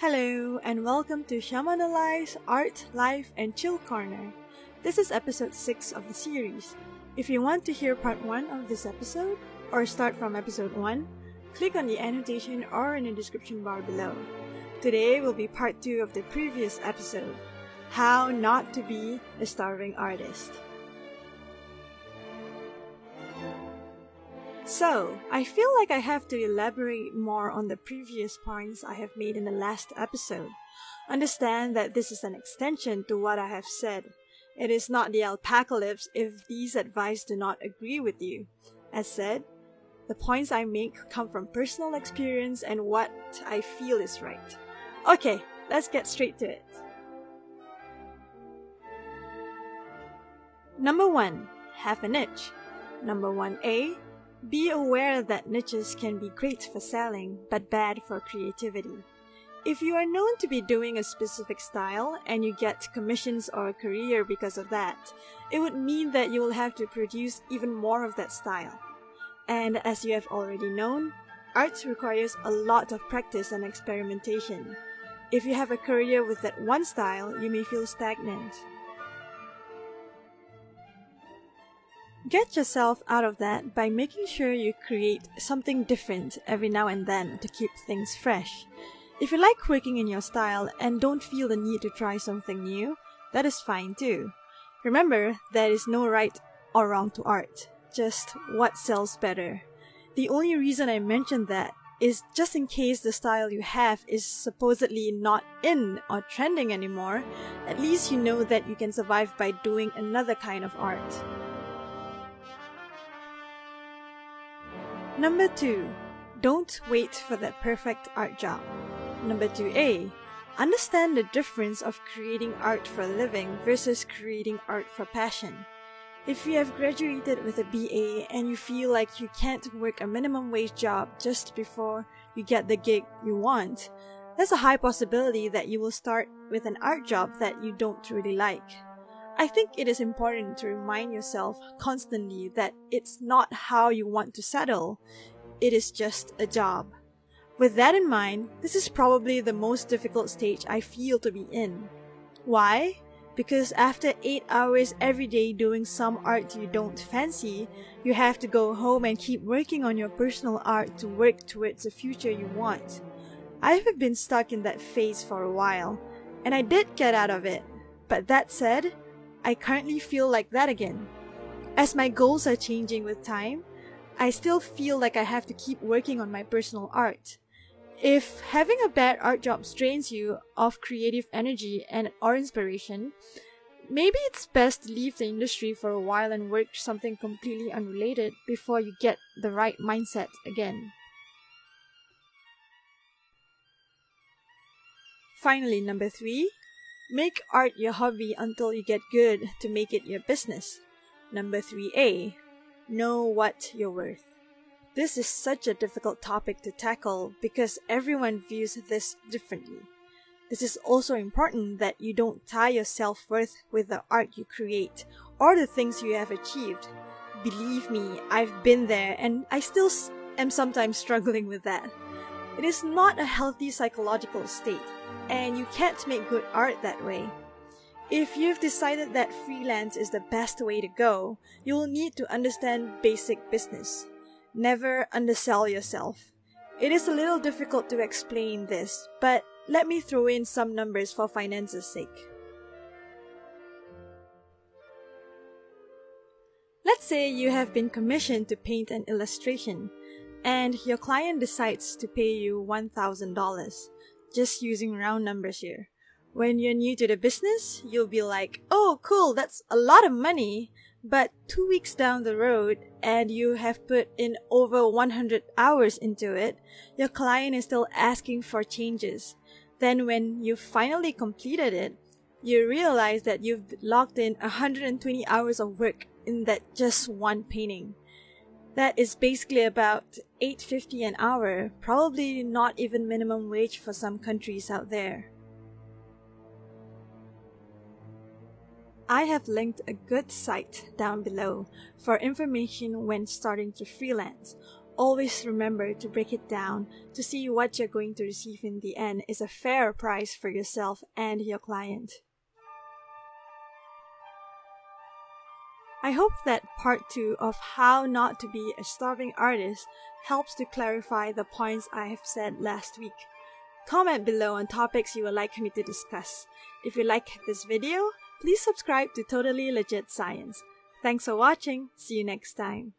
Hello, and welcome to Shamandalie's Art, Life, and Chill Corner. This is episode 6 of the series. If you want to hear part 1 of this episode, or start from episode 1, click on the annotation or in the description bar below. Today will be part 2 of the previous episode, How Not to Be a Starving Artist. So, I feel like I have to elaborate more on the previous points I have made in the last episode. Understand that this is an extension to what I have said. It is not the alpacalypse if these advice do not agree with you. As said, the points I make come from personal experience and what I feel is right. Okay, let's get straight to it. Number 1. Have a niche. Number 1A. Be aware that niches can be great for selling, but bad for creativity. If you are known to be doing a specific style and you get commissions or a career because of that, it would mean that you will have to produce even more of that style. And as you have already known, art requires a lot of practice and experimentation. If you have a career with that one style, you may feel stagnant. Get yourself out of that by making sure you create something different every now and then to keep things fresh. If you like working in your style and don't feel the need to try something new, that is fine too. Remember, there is no right or wrong to art, just what sells better. The only reason I mentioned that is just in case the style you have is supposedly not in or trending anymore, at least you know that you can survive by doing another kind of art. Number 2. Don't wait for that perfect art job. Number 2A. Understand the difference of creating art for a living versus creating art for passion. If you have graduated with a BA and you feel like you can't work a minimum wage job just before you get the gig you want, there's a high possibility that you will start with an art job that you don't really like. I think it is important to remind yourself constantly that it's not how you want to settle, it is just a job. With that in mind, this is probably the most difficult stage I feel to be in. Why? Because after 8 hours every day doing some art you don't fancy, you have to go home and keep working on your personal art to work towards the future you want. I have been stuck in that phase for a while, and I did get out of it. But that said, I currently feel like that again. As my goals are changing with time, I still feel like I have to keep working on my personal art. If having a bad art job strains you of creative energy and or inspiration, maybe it's best to leave the industry for a while and work something completely unrelated before you get the right mindset again. Finally, number 3. Make art your hobby until you get good to make it your business. Number 3A. Know what you're worth. This is such a difficult topic to tackle because everyone views this differently. This is also important that you don't tie your self-worth with the art you create or the things you have achieved. Believe me, I've been there and I still am sometimes struggling with that. It is not a healthy psychological state, and you can't make good art that way. If you've decided that freelance is the best way to go, you will need to understand basic business. Never undersell yourself. It is a little difficult to explain this, but let me throw in some numbers for finance's sake. Let's say you have been commissioned to paint an illustration, and your client decides to pay you $1,000. Just using round numbers here. When you're new to the business, you'll be like, oh cool, that's a lot of money. But 2 weeks down the road, and you have put in over 100 hours into it, your client is still asking for changes. Then when you finally completed it, you realize that you've logged in 120 hours of work in that just one painting. That is basically about $8.50 an hour, probably not even minimum wage for some countries out there. I have linked a good site down below for information when starting to freelance, Always remember to break it down to see what you're going to receive in the end is a fair price for yourself and your client. I hope that part 2 of how not to be a starving artist helps to clarify the points I have said last week. Comment below on topics you would like me to discuss. If you like this video, please subscribe to Totally Legit Science. Thanks for watching. See you next time.